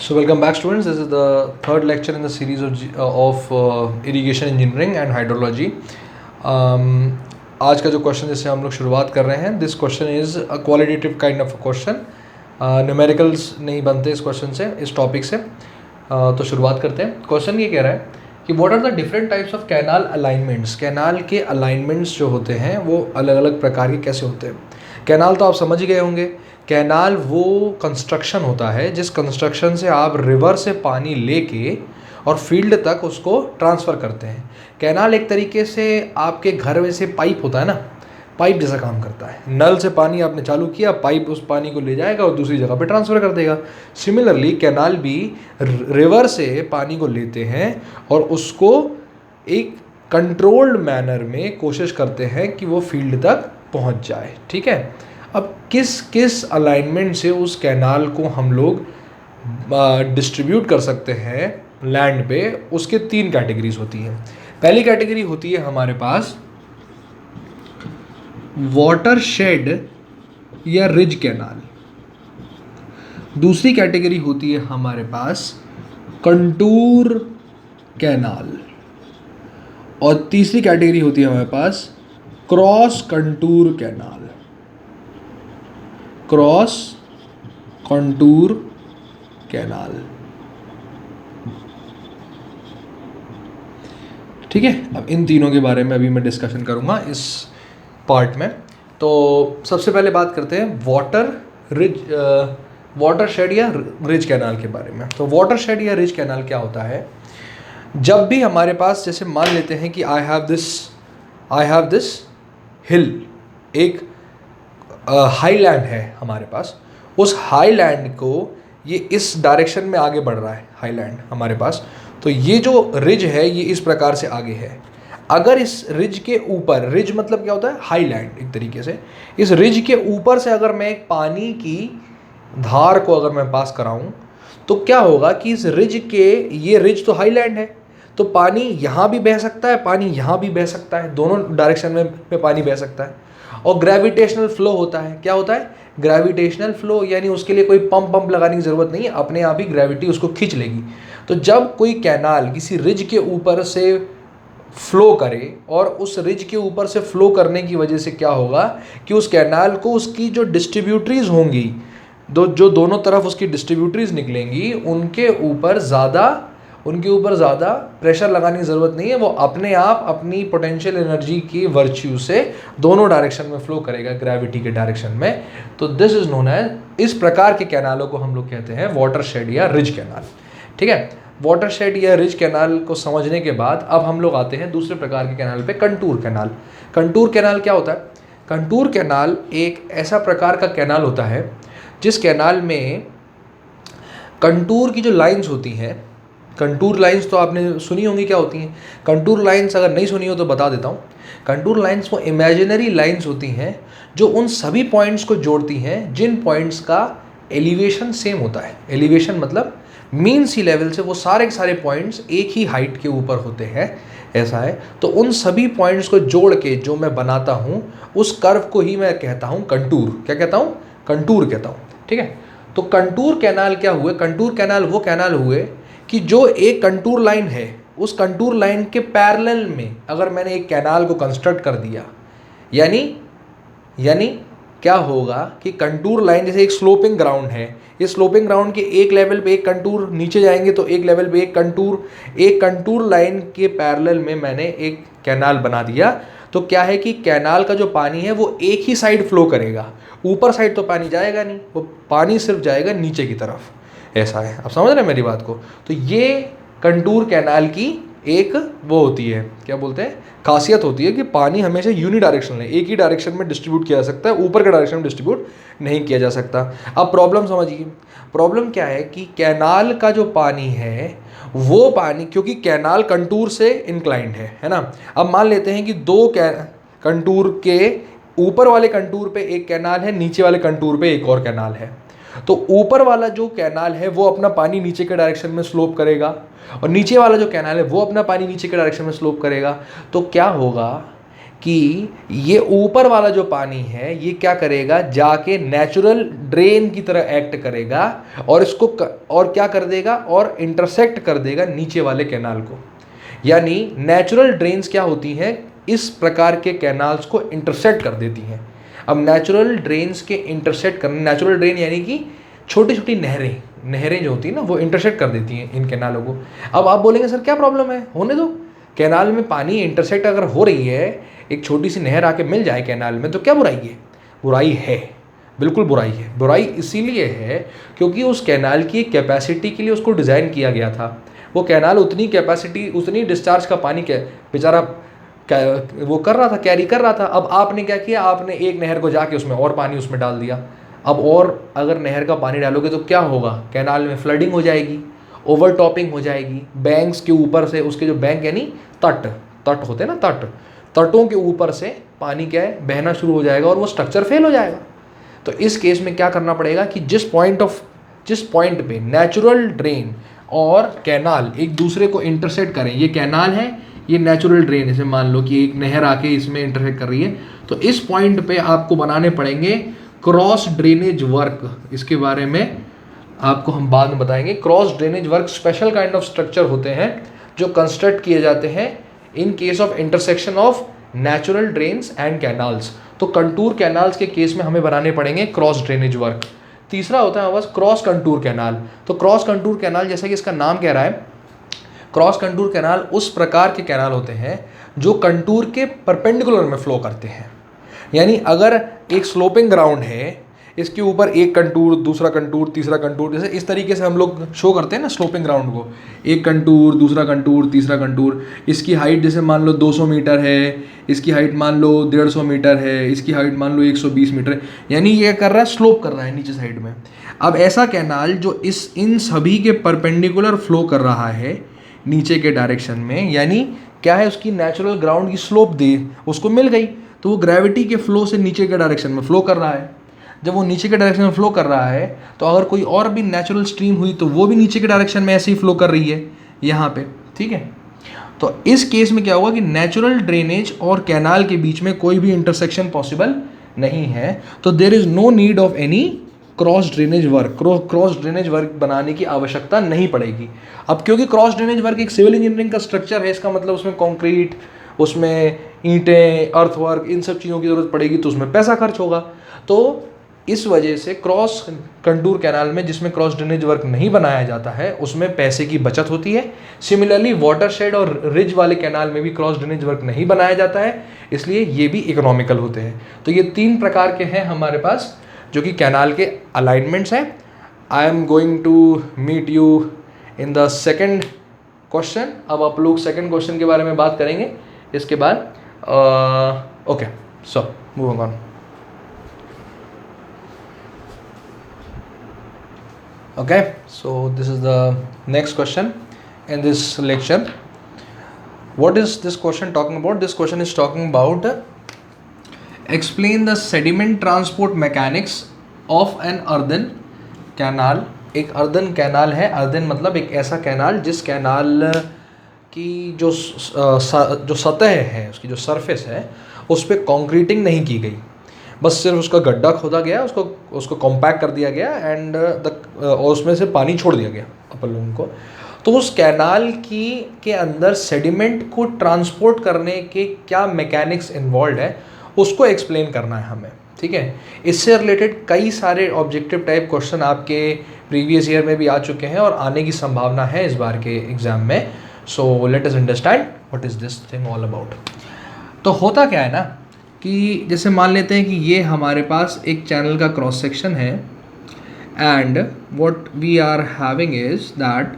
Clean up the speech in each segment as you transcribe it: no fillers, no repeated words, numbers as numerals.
So welcome back students, this is the third lecture in the series of irrigation engineering and hydrology. आज का जो question जिससे हम लोग शुरुआत कर रहे हैं, this question is a qualitative kind of a question. Numericals नहीं बनते इस क्वेश्चन से, इस टॉपिक से. तो शुरुआत करते हैं. क्वेश्चन ये कह रहा है कि what are the different types of canal alignments. Canal के अलाइनमेंट्स जो होते हैं वो अलग अलग प्रकार के कैसे होते हैं. कैनाल तो आप समझ ही गए होंगे. कैनाल वो कंस्ट्रक्शन होता है जिस कंस्ट्रक्शन से आप रिवर से पानी लेके और फील्ड तक उसको ट्रांसफ़र करते हैं. कैनाल एक तरीके से आपके घर में से पाइप होता है ना, पाइप जैसा काम करता है. नल से पानी आपने चालू किया, पाइप उस पानी को ले जाएगा और दूसरी जगह पे ट्रांसफ़र कर देगा. सिमिलरली कैनाल भी रिवर से पानी को लेते हैं और उसको एक कंट्रोल्ड मैनर में कोशिश करते हैं कि वो फील्ड तक पहुंच जाए. ठीक है. अब किस किस अलाइनमेंट से उस कैनाल को हम लोग डिस्ट्रीब्यूट कर सकते हैं लैंड पे, उसके तीन कैटेगरीज होती हैं. पहली कैटेगरी होती है हमारे पास वाटर शेड या रिज कैनाल. दूसरी कैटेगरी होती है हमारे पास कंटूर कैनाल. और तीसरी कैटेगरी होती है हमारे पास cross contour canal. Cross contour canal. ठीक है. अब इन तीनों के बारे में अभी मैं डिस्कशन करूंगा इस पार्ट में. तो सबसे पहले बात करते हैं वाटर शेड या रिज कैनाल के बारे में. तो वाटर शेड या रिज कैनाल क्या होता है. जब भी हमारे पास, जैसे मान लेते हैं कि आई हैव दिस हिल, एक हाईलैंड है हमारे पास. उस हाईलैंड को ये इस डायरेक्शन में आगे बढ़ रहा है हाईलैंड हमारे पास. तो ये जो रिज है ये इस प्रकार से आगे है. अगर इस रिज के ऊपर, रिज मतलब क्या होता है, हाईलैंड एक तरीके से, इस रिज के ऊपर से अगर मैं एक पानी की धार को अगर मैं पास कराऊं तो क्या होगा कि इस रिज के, ये रिज तो हाईलैंड है तो पानी यहाँ भी बह सकता है, पानी यहाँ भी बह सकता है, दोनों डायरेक्शन में पानी बह सकता है. और ग्रेविटेशनल फ्लो होता है. क्या होता है, ग्रेविटेशनल फ्लो, यानी उसके लिए कोई पंप लगाने की ज़रूरत नहीं है, अपने आप ही ग्रेविटी उसको खींच लेगी. तो जब कोई कैनाल किसी रिज के ऊपर से फ्लो करे और उस रिज के ऊपर से फ्लो करने की वजह से क्या होगा कि उस कैनाल को उसकी जो डिस्ट्रीब्यूटरीज होंगी, जो दोनों तरफ उसकी डिस्ट्रीब्यूटरीज निकलेंगी, उनके ऊपर ज़्यादा प्रेशर लगाने की ज़रूरत नहीं है. वो अपने आप अपनी पोटेंशियल एनर्जी की वर्च्यू से दोनों डायरेक्शन में फ्लो करेगा, ग्रेविटी के डायरेक्शन में. तो दिस इज नोन एज, इस प्रकार के कैनालों को हम लोग कहते हैं वाटर शेड या रिज कैनाल. ठीक है. वाटर शेड या रिज कैनाल को समझने के बाद अब हम लोग आते हैं दूसरे प्रकार के कैनाल पे, कंटूर कैनाल. कंटूर कैनाल क्या होता है. कंटूर कैनाल एक ऐसा प्रकार का कैनाल होता है जिस कैनाल में कंटूर की जो लाइंस होती हैं, कंटूर लाइंस तो आपने सुनी होंगी क्या होती हैं. कंटूर लाइंस अगर नहीं सुनी हो तो बता देता हूँ. कंटूर लाइंस वो इमेजिनरी लाइंस होती हैं जो उन सभी पॉइंट्स को जोड़ती हैं जिन पॉइंट्स का एलिवेशन सेम होता है. एलिवेशन मतलब मीन सी लेवल से वो सारे के सारे पॉइंट्स एक ही हाइट के ऊपर होते हैं, ऐसा है. तो उन सभी पॉइंट्स को जोड़ के जो मैं बनाता हूँ उस कर्व को ही मैं कहता हूँ कंटूर. क्या कहता हूँ, कंटूर कहता हूँ. ठीक है. तो कंटूर कैनाल क्या हुए, कंटूर कैनाल वो कैनाल हुए कि जो एक कंटूर लाइन है, उस कंटूर लाइन के पैरेलल में अगर मैंने एक कैनाल को कंस्ट्रक्ट कर दिया, यानी क्या होगा कि कंटूर लाइन जैसे एक स्लोपिंग ग्राउंड है, इस स्लोपिंग ग्राउंड के एक लेवल पे एक कंटूर, नीचे जाएंगे तो एक लेवल पे एक कंटूर लाइन के पैरेलल में मैंने एक कैनाल बना दिया. तो क्या है कि कैनाल का जो पानी है वो एक ही साइड फ्लो करेगा, ऊपर साइड तो पानी जाएगा नहीं, वो पानी सिर्फ जाएगा नीचे की तरफ. ऐसा है. आप समझ रहे हैं मेरी बात को. तो ये कंटूर कैनाल की एक वो होती है, क्या बोलते हैं, खासियत होती है कि पानी हमेशा यूनि डायरेक्शनल है, एक ही डायरेक्शन में डिस्ट्रीब्यूट किया जा सकता है, ऊपर के डायरेक्शन में डिस्ट्रीब्यूट नहीं किया जा सकता. अब प्रॉब्लम समझिए. प्रॉब्लम क्या है कि कैनाल का जो पानी है वो पानी, क्योंकि कैनाल कंटूर से इंक्लाइंड है ना. अब मान लेते हैं कि दो कंटूर के ऊपर वाले कंटूर पे एक कैनाल है, नीचे वाले कंटूर पे एक और कैनाल है. तो ऊपर वाला जो कैनाल है वो अपना पानी नीचे के डायरेक्शन में स्लोप करेगा और नीचे वाला जो कैनाल है वो अपना पानी नीचे के डायरेक्शन में स्लोप करेगा. तो क्या होगा कि ये ऊपर वाला जो पानी है ये क्या करेगा, जाके नेचुरल ड्रेन की तरह एक्ट करेगा और इसको और क्या कर देगा, और इंटरसेक्ट कर देगा नीचे वाले कैनाल को। यानी नेचुरल ड्रेन्स क्या होती हैं, इस प्रकार के कैनाल्स को इंटरसेक्ट कर देती हैं। अब नेचुरल ड्रेन्स के इंटरसेक्ट करने, नेचुरल ड्रेन यानी कि छोटी छोटी नहरें जो होती हैं ना, वो इंटरसेक्ट कर देती हैं इन कैनालों को। अब आप बोलेंगे सर क्या प्रॉब्लम है, होने दो, कैनाल में पानी इंटरसेक्ट अगर हो रही है, एक छोटी सी नहर आके मिल जाए कैनाल में, तो क्या बुराई है? बुराई है, बिल्कुल बुराई है। बुराई इसीलिए है क्योंकि उस कैनाल की कैपेसिटी के लिए उसको डिज़ाइन किया गया था। वो कैनाल उतनी कैपेसिटी, उतनी डिस्चार्ज का पानी के बेचारा वो कर रहा था, कैरी कर रहा था। अब आपने क्या किया, आपने एक नहर को जाके उसमें और पानी उसमें डाल दिया। अब और अगर नहर का पानी डालोगे तो क्या होगा, कैनाल में फ्लडिंग हो जाएगी, ओवर टॉपिंग हो जाएगी, बैंक्स के ऊपर से, उसके जो बैंक यानी तट होते हैं ना, तटों के ऊपर से पानी क्या है, बहना शुरू हो जाएगा और वो स्ट्रक्चर फेल हो जाएगा। तो इस केस में क्या करना पड़ेगा कि जिस पॉइंट पे नेचुरल ड्रेन और कैनाल एक दूसरे को इंटरसेक्ट करें, ये कैनाल है, ये नेचुरल ड्रेन, इसे मान लो कि एक नहर आके इसमें इंटरसेक्ट कर रही है, तो इस पॉइंट पे आपको बनाने पड़ेंगे क्रॉस ड्रेनेज वर्क। इसके बारे में आपको हम बाद में बताएंगे। Cross drainage work special kind of structure होते हैं जो कंस्ट्रक्ट किए जाते हैं in case of intersection of natural drains and canals. तो कंटूर कैनाल्स के केस में हमें बनाने पड़ेंगे क्रॉस ड्रेनेज वर्क। तीसरा होता है बस क्रॉस कंटूर कैनाल। तो क्रॉस कंटूर कैनाल, जैसा कि इसका नाम कह रहा है, क्रॉस कंटूर कैनाल उस प्रकार के कैनाल होते हैं जो कंटूर के परपेंडिकुलर में फ्लो करते हैं। यानी अगर एक स्लोपिंग ग्राउंड है, इसके ऊपर एक कंटूर, दूसरा कंटूर, तीसरा कंटूर, जैसे इस तरीके से हम लोग शो करते हैं ना स्लोपिंग ग्राउंड को, एक कंटूर, दूसरा कंटूर, तीसरा कंटूर। इसकी हाइट जैसे मान लो 200 मीटर है, इसकी हाइट मान लो 150 मीटर है, इसकी हाइट मान लो 120 मीटर है, यानी ये कर रहा है, स्लोप कर रहा है नीचे साइड में। अब ऐसा कैनाल जो इन सभी के परपेंडिकुलर फ्लो कर रहा है नीचे के डायरेक्शन में, यानी क्या है, उसकी नेचुरल ग्राउंड की स्लोप दे उसको मिल गई, तो वो ग्रेविटी के फ्लो से नीचे के डायरेक्शन में फ्लो कर रहा है। जब वो नीचे के डायरेक्शन में फ्लो कर रहा है तो अगर कोई और भी नेचुरल स्ट्रीम हुई तो वो भी नीचे के डायरेक्शन में ऐसे ही फ्लो कर रही है यहाँ पे, ठीक है। तो इस केस में क्या होगा कि नेचुरल ड्रेनेज और कैनाल के बीच में कोई भी इंटरसेक्शन पॉसिबल नहीं है, तो there is no need of any cross drainage work. Cross drainage work बनाने की आवश्यकता नहीं पड़ेगी। अब क्योंकि क्रॉस ड्रेनेज वर्क एक सिविल इंजीनियरिंग का स्ट्रक्चर है, इसका मतलब उसमें कॉन्क्रीट, उसमें ईंटें, अर्थवर्क, इन सब चीज़ों की ज़रूरत पड़ेगी, तो उसमें पैसा खर्च होगा। तो इस वजह से क्रॉस कंटूर कैनाल में, जिसमें क्रॉस ड्रेनेज वर्क नहीं बनाया जाता है, उसमें पैसे की बचत होती है। सिमिलरली वाटरशेड और रिज वाले कैनाल में भी क्रॉस ड्रेनेज वर्क नहीं बनाया जाता है, इसलिए ये भी इकोनॉमिकल होते हैं। तो ये 3 प्रकार के हैं हमारे पास जो कि कैनाल के अलाइनमेंट्स हैं। I am going to meet you in the second question. अब आप लोग सेकेंड क्वेश्चन के बारे में बात करेंगे इसके बाद। Okay, so moving on. Okay, so this is the next question in this lecture. What is this question talking about? This question is talking about explain the sediment transport mechanics of an earthen canal. एक earthen canal है, earthen मतलब एक ऐसा canal जिस canal की जो सतह है, उसकी जो सरफेस है, उस पर कॉन्क्रीटिंग नहीं की गई, बस सिर्फ उसका गड्ढा खोदा गया, उसको कॉम्पैक्ट कर दिया गया एंड और उसमें से पानी छोड़ दिया गया अपन लोगों को। तो उस कैनाल के अंदर सेडिमेंट को ट्रांसपोर्ट करने के क्या मैकेनिक्स इन्वॉल्व है, उसको एक्सप्लेन करना है हमें, ठीक है। इससे रिलेटेड कई सारे ऑब्जेक्टिव टाइप क्वेश्चन आपके प्रीवियस ईयर में भी आ चुके हैं और आने की संभावना है इस बार के एग्ज़ाम में। So let us understand what is this thing all about. तो होता क्या है ना कि जैसे मान लेते हैं कि ये हमारे पास एक चैनल का क्रॉस सेक्शन है and what we are having is that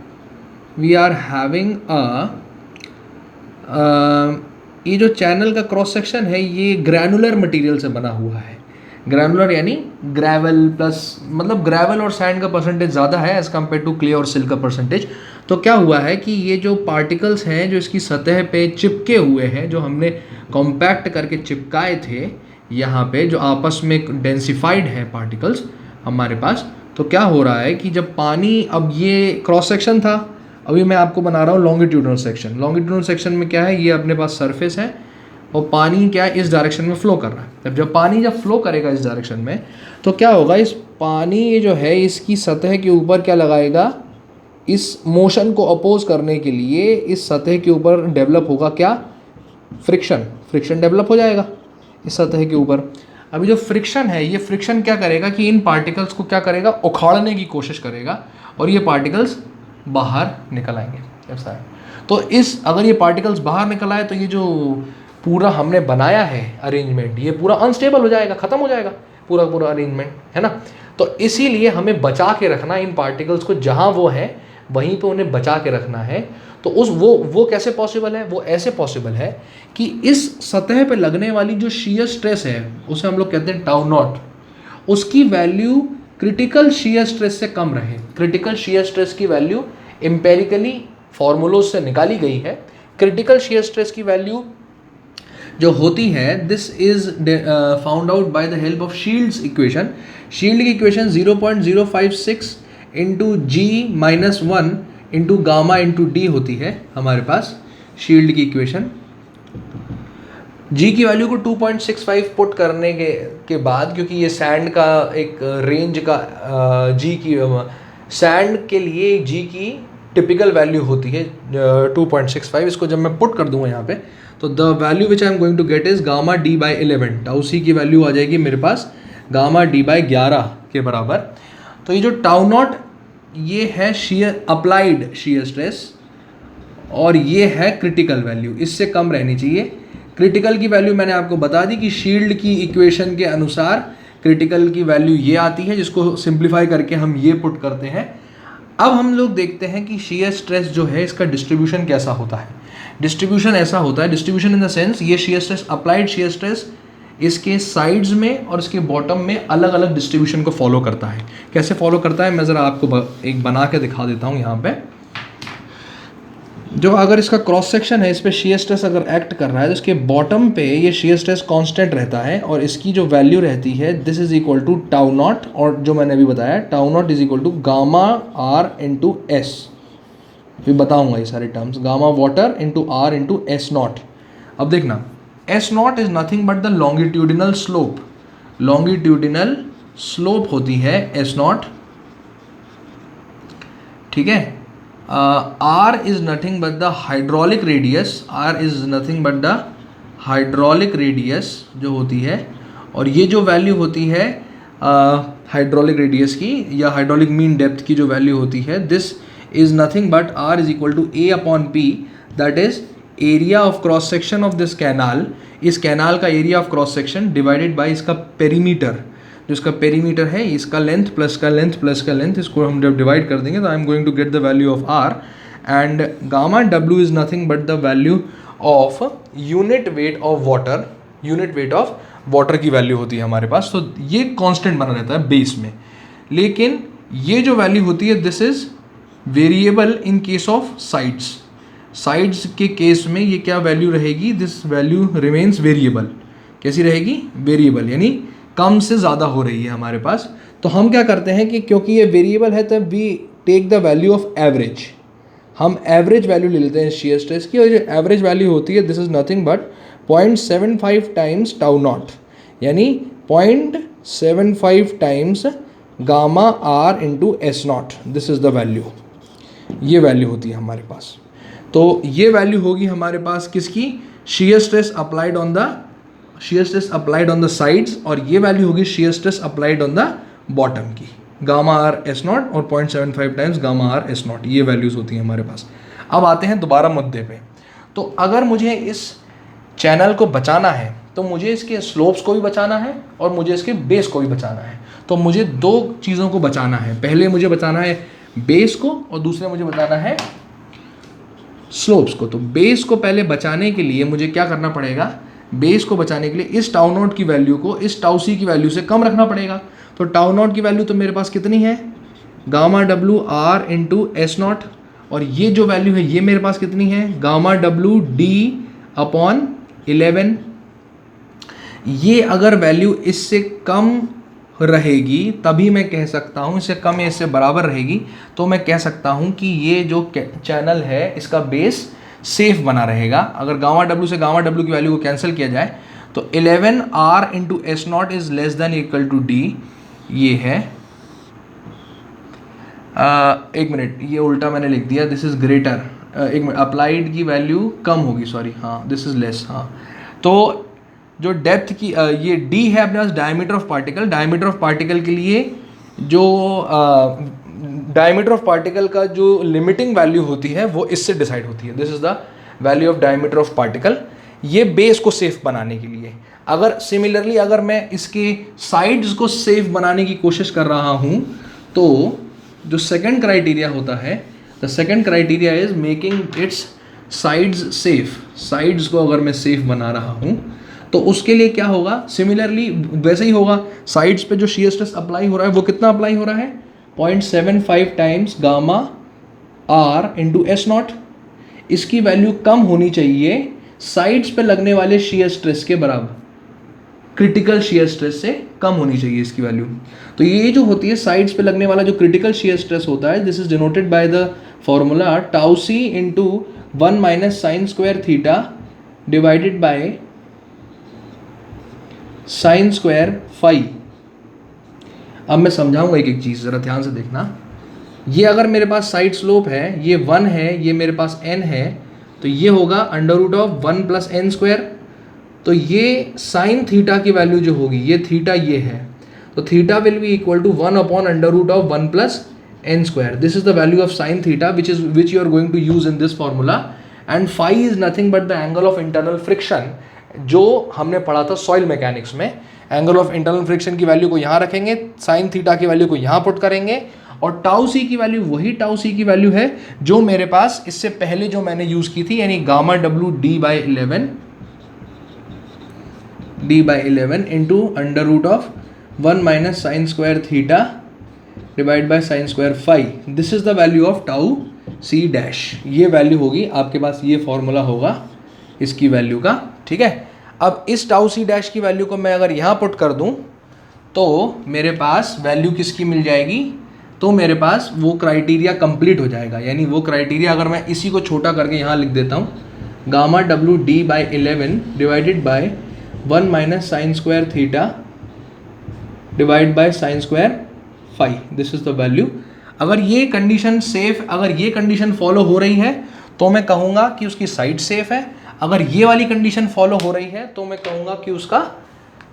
we are having ये जो चैनल का क्रॉस सेक्शन है ये ग्रैनुलर मटेरियल से बना हुआ है। ग्रैनुलर यानी ग्रेवल प्लस, मतलब ग्रेवल और सैंड का परसेंटेज ज़्यादा है एज़ कम्पेयर टू क्ले और सिल्क का परसेंटेज। तो क्या हुआ है कि ये जो पार्टिकल्स हैं जो इसकी सतह पे चिपके हुए हैं, जो हमने कॉम्पैक्ट करके चिपकाए थे यहाँ पे, जो आपस में डेंसिफाइड है पार्टिकल्स हमारे पास, तो क्या हो रहा है कि जब पानी, अब ये क्रॉस सेक्शन था, अभी मैं आपको बना रहा हूँ लॉन्गिट्यूडनल सेक्शन। लॉन्गिट्यूडनल सेक्शन में क्या है, ये अपने पास सरफेस है और पानी क्या है, इस डायरेक्शन में फ्लो कर रहा है। जब पानी जब फ्लो करेगा इस डायरेक्शन में, तो क्या होगा, इस पानी जो है इसकी सतह के ऊपर क्या लगाएगा, इस मोशन को अपोज करने के लिए इस सतह के ऊपर डेवलप होगा क्या, फ्रिक्शन। फ्रिक्शन डेवलप हो जाएगा इस सतह के ऊपर। अभी जो फ्रिक्शन है, ये फ्रिक्शन क्या करेगा कि इन पार्टिकल्स को क्या करेगा, उखाड़ने की कोशिश करेगा और ये पार्टिकल्स बाहर निकल आएंगे। ऐसा है। तो इस अगर ये पार्टिकल्स बाहर निकल आए तो ये जो पूरा हमने बनाया है अरेंजमेंट, ये पूरा अनस्टेबल हो जाएगा, ख़त्म हो जाएगा पूरा पूरा अरेंजमेंट, है ना। तो इसीलिए हमें बचा के रखना इन पार्टिकल्स को, जहाँ वो है वहीं पे उन्हें बचा के रखना है। तो उस वो कैसे पॉसिबल है, वो ऐसे पॉसिबल है कि इस सतह पे लगने वाली जो शीयर स्ट्रेस है उसे हम लोग कहते हैं टाउ नॉट, उसकी वैल्यू क्रिटिकल शीयर स्ट्रेस से कम रहे। क्रिटिकल शीयर स्ट्रेस की वैल्यू एम्पेरिकली फॉर्मूलोज से निकाली गई है। क्रिटिकल शीयर स्ट्रेस की वैल्यू जो होती है, this is found out by the help of Shields equation. Shield की equation 0.056 into G-1 into gamma into D होती है हमारे पास शील्ड की इक्वेशन। G की वैल्यू को 2.65 पुट करने के बाद, क्योंकि ये सैंड का एक रेंज का G की सैंड के लिए G की टिपिकल वैल्यू होती है 2.65। इसको जब मैं पुट कर दूंगा यहाँ पे, तो the value which I am going to get is gamma D by 11। Tau C की वैल्यू आ जाएगी मेरे पास गामा डी बाई 11 के बराबर। तो ये जो टाउ नॉट, ये है शेयर अप्लाइड शेयर स्ट्रेस और ये है क्रिटिकल वैल्यू, इससे कम रहनी चाहिए। क्रिटिकल की वैल्यू मैंने आपको बता दी कि शील्ड की इक्वेशन के अनुसार क्रिटिकल की वैल्यू ये आती है, जिसको सिंप्लीफाई करके हम ये पुट करते हैं। अब हम लोग देखते हैं कि शेयर स्ट्रेस जो है इसका डिस्ट्रीब्यूशन कैसा होता है। डिस्ट्रीब्यूशन ऐसा होता है, डिस्ट्रीब्यूशन इन द सेंस ये shear stress, applied shear stress इसके साइड्स में और इसके बॉटम में अलग अलग डिस्ट्रीब्यूशन को फॉलो करता है। कैसे फॉलो करता है, मैं ज़रा आपको एक बना के दिखा देता हूँ यहाँ पे। जो अगर इसका क्रॉस सेक्शन है, इस पर शेयर स्ट्रेस अगर एक्ट कर रहा है तो इसके बॉटम पे ये शेयर स्ट्रेस कांस्टेंट रहता है और इसकी जो वैल्यू रहती है, this is equal to tau naught, और जो मैंने अभी बताया tau naught is equal to gamma R into S. फिर बताऊंगा ये सारे terms, gamma water into R into S naught. अब देखना, S naught is nothing but the longitudinal slope. Longitudinal slope होती है एस नॉट, ठीक है। R is nothing but the hydraulic radius, R is nothing but the hydraulic radius जो होती है, और ये जो वैल्यू होती है हाइड्रोलिक रेडियस की या हाइड्रोलिक मीन डेप्थ की जो वैल्यू होती है, this is nothing but R is equal to A upon P, that is area of cross section of this canal. इस कैनाल का area of cross section divided by इसका perimeter, जो इसका perimeter है, इसका लेंथ प्लस का length plus का length, इसको हम जब डिवाइड कर देंगे तो I am going to get the value of R. And gamma W is nothing but the value of unit weight of water, unit weight of water की value होती है हमारे पास। तो ये कांस्टेंट बना रहता है बेस में, लेकिन ये जो वैल्यू होती है this is variable in case of sides. Sides के केस में ये क्या वैल्यू रहेगी, दिस वैल्यू रिमेन्स वेरिएबल। कैसी रहेगी, वेरिएबल, यानी कम से ज़्यादा हो रही है हमारे पास। तो हम क्या करते हैं कि क्योंकि ये वेरिएबल है तब we take the value of average. हम एवरेज वैल्यू ले लेते हैं शेयर स्ट्रेस की, और जो एवरेज वैल्यू होती है this is nothing but 0.75 times tau naught, यानी 0.75 times gamma R into S naught, this is the value. ये वैल्यू होती है हमारे पास। तो ये वैल्यू होगी हमारे पास किसकी, shear stress applied on the, shear stress applied on the sides, और ये वैल्यू होगी shear stress applied on the bottom की, गामा आर एस नॉट और 0.75 times gamma R S not, ये वैल्यूज होती हैं हमारे पास। अब आते हैं दोबारा मुद्दे पे। तो अगर मुझे इस चैनल को बचाना है तो मुझे इसके स्लोप्स को भी बचाना है और मुझे इसके बेस को भी बचाना है। तो मुझे दो चीज़ों को बचाना है, पहले मुझे बचाना है बेस को और दूसरे मुझे बचाना है स्लोप्स को। तो बेस को पहले बचाने के लिए मुझे क्या करना पड़ेगा, बेस को बचाने के लिए इस टाउ नॉट की वैल्यू को इस टाउ सी की वैल्यू से कम रखना पड़ेगा। तो टाउ नॉट की वैल्यू तो मेरे पास कितनी है, gamma W R into S not, और ये जो वैल्यू है ये मेरे पास कितनी है, गामा डब्ल्यू डी अपॉन 11। ये अगर वैल्यू इससे कम रहेगी तभी मैं कह सकता हूँ, इससे कम या इससे बराबर रहेगी तो मैं कह सकता हूँ कि ये जो चैनल है इसका बेस सेफ बना रहेगा। अगर गामा डब्ल्यू से गामा डब्ल्यू की वैल्यू को कैंसिल किया जाए तो 11R into S naught is less than equal to D, ये है एक मिनट, ये उल्टा मैंने लिख दिया, दिस इज ग्रेटर, एक मिनट, अप्लाइड की वैल्यू कम होगी, सॉरी, हाँ दिस इज लेस, हाँ। तो जो डेप्थ की ये डी है अपने पास diameter of particle, diameter of particle के लिए जो डायमीटर ऑफ पार्टिकल का जो लिमिटिंग वैल्यू होती है वो इससे डिसाइड होती है, this is the value of diameter of particle, ये बेस को सेफ बनाने के लिए। अगर सिमिलरली अगर मैं इसके साइड्स को सेफ बनाने की कोशिश कर रहा हूँ तो जो सेकंड क्राइटेरिया होता है, the second criteria is making it's sides safe, sides को अगर मैं सेफ बना रहा हूँ तो उसके लिए क्या होगा, सिमिलरली वैसे ही होगा, साइड्स पे जो शियर स्ट्रेस अप्लाई हो रहा है वो कितना अप्लाई हो रहा है, 0.75 times gamma R into S naught, इसकी वैल्यू कम होनी चाहिए साइड्स पे लगने वाले शियर स्ट्रेस के बराबर, क्रिटिकल शियर स्ट्रेस से कम होनी चाहिए इसकी वैल्यू। तो ये जो होती है साइड्स पे लगने वाला जो क्रिटिकल शियर स्ट्रेस होता है, this is denoted by the formula tau C into 1 minus sine square theta divided by sine square phi. अब मैं समझाऊंगा एक एक चीज़, ज़रा ध्यान से देखना। ये अगर मेरे पास साइड स्लोप है, ये 1 है, ये मेरे पास n है, तो ये होगा under root of 1 plus N square. तो ये साइन थीटा की वैल्यू जो होगी, ये थीटा ये है, तो theta will be equal to 1 upon under root of 1 plus N square. This is the value of sine theta which you are going to use in this formula. And phi is nothing but the angle of internal friction, जो हमने पढ़ा था soil mechanics में। Angle of internal friction की value को यहाँ रखेंगे, sine theta की वैल्यू को यहाँ पुट करेंगे, और टाउ सी की वैल्यू वही टाउ सी की वैल्यू है जो मेरे पास इससे पहले जो मैंने यूज की थी, यानी gamma W D by 11 into under root of 1 minus sine square theta divide by sine square phi. This is the value of tau C dash, ये वैल्यू होगी आपके पास, ये फॉर्मूला होगा इसकी वैल्यू का, ठीक है। अब इस टाउ सी डैश की वैल्यू को मैं अगर यहाँ पुट कर दूँ तो मेरे पास वैल्यू किसकी मिल जाएगी, तो मेरे पास वो क्राइटेरिया कंप्लीट हो जाएगा। यानी वो क्राइटेरिया अगर मैं इसी को छोटा करके यहाँ लिख देता हूँ, gamma W D by 11 divided by 1 minus sine square theta divide by sine square phi, this is the value. अगर ये कंडीशन सेफ, अगर ये कंडीशन फॉलो हो रही है तो मैं कहूँगा कि उसकी साइड सेफ है। अगर ये वाली कंडीशन फॉलो हो रही है तो मैं कहूँगा कि उसका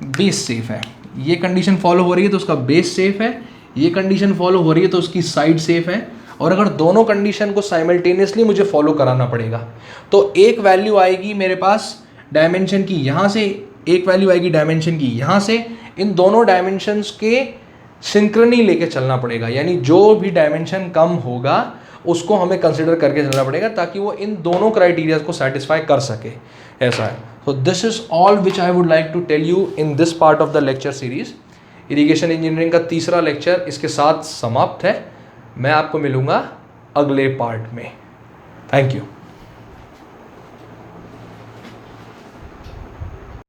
बेस सेफ है। ये कंडीशन फॉलो हो रही है तो उसका बेस सेफ है, ये कंडीशन फॉलो हो रही है तो उसकी साइड सेफ है। और अगर दोनों कंडीशन को साइमल्टेनियसली मुझे फॉलो कराना पड़ेगा तो एक वैल्यू आएगी मेरे पास डायमेंशन की यहाँ से, एक वैल्यू आएगी डायमेंशन की यहाँ से, इन दोनों डायमेंशंस के सिंक्रनी लेके चलना पड़ेगा। यानी जो भी डायमेंशन कम होगा उसको हमें कंसिडर करके चलना पड़ेगा ताकि वो इन दोनों क्राइटेरिया को सेटिस्फाई कर सके, ऐसा है। So this is all which I would like to tell you in this part of the lecture series. Irrigation engineering का तीसरा लेक्चर इसके साथ समाप्त है। मैं आपको मिलूँगा अगले पार्ट में। Thank you.